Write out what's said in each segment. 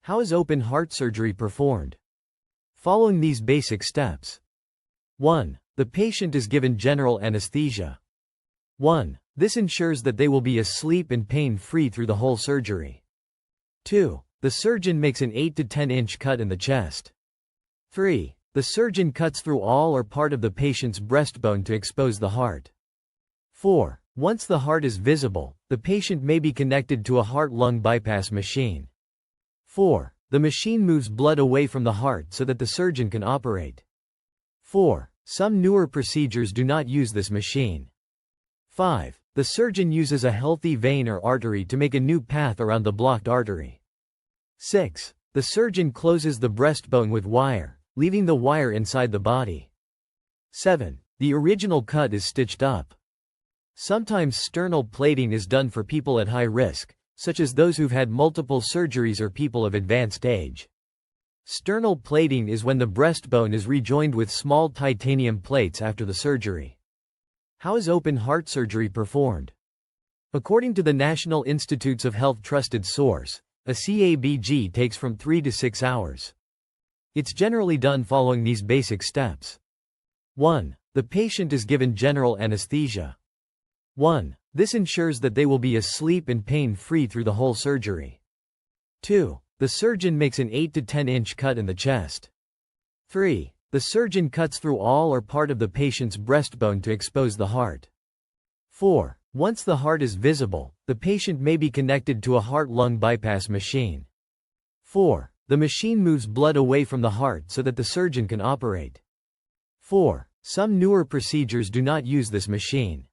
How is open heart surgery performed? Following these basic steps. 1. The patient is given general anesthesia. 1. This ensures that they will be asleep and pain-free through the whole surgery. 2. The surgeon makes an 8 to 10 inch cut in the chest. 3. The surgeon cuts through all or part of the patient's breastbone to expose the heart. 4. Once the heart is visible, the patient may be connected to a heart-lung bypass machine. 4. The machine moves blood away from the heart so that the surgeon can operate. 4. Some newer procedures do not use this machine. 5. The surgeon uses a healthy vein or artery to make a new path around the blocked artery. 6. The surgeon closes the breastbone with wire, leaving the wire inside the body. 7. The original cut is stitched up. Sometimes sternal plating is done for people at high risk, such as those who've had multiple surgeries or people of advanced age. Sternal plating is when the breastbone is rejoined with small titanium plates after the surgery. How is open heart surgery performed? According to the National Institutes of Health trusted source, a CABG takes from 3 to 6 hours. It's generally done following these basic steps. 1. The patient is given general anesthesia. 1. This ensures that they will be asleep and pain-free through the whole surgery. 2. The surgeon makes an 8 to 10 inch cut in the chest. 3. The surgeon cuts through all or part of the patient's breastbone to expose the heart. 4. Once the heart is visible, the patient may be connected to a heart-lung bypass machine. 4. The machine moves blood away from the heart so that the surgeon can operate. 4. Some newer procedures do not use this machine.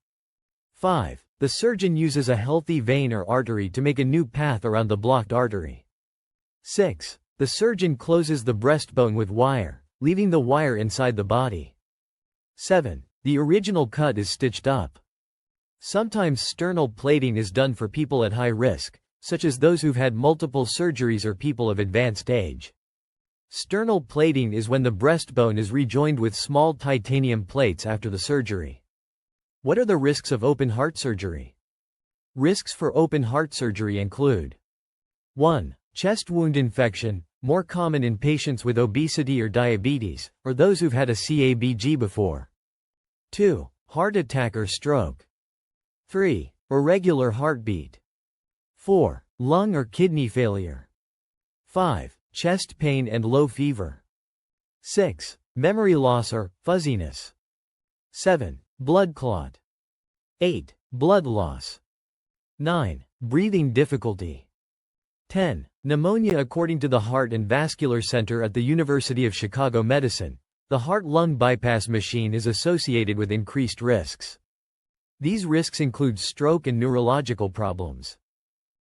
5. The surgeon uses a healthy vein or artery to make a new path around the blocked artery. 6. The surgeon closes the breastbone with wire, leaving the wire inside the body. 7. The original cut is stitched up. Sometimes sternal plating is done for people at high risk, such as those who've had multiple surgeries or people of advanced age. Sternal plating is when the breastbone is rejoined with small titanium plates after the surgery. What are the risks of open heart surgery? Risks for open heart surgery include 1. Chest wound infection, more common in patients with obesity or diabetes, or those who've had a CABG before. 2. Heart attack or stroke. 3. Irregular heartbeat. 4. Lung or kidney failure. 5. Chest pain and low fever. 6. Memory loss or fuzziness. 7. Blood clot. 8. Blood loss. 9. Breathing difficulty. 10. Pneumonia. According to the Heart and Vascular Center at the University of Chicago Medicine, the heart-lung bypass machine is associated with increased risks. These risks include stroke and neurological problems.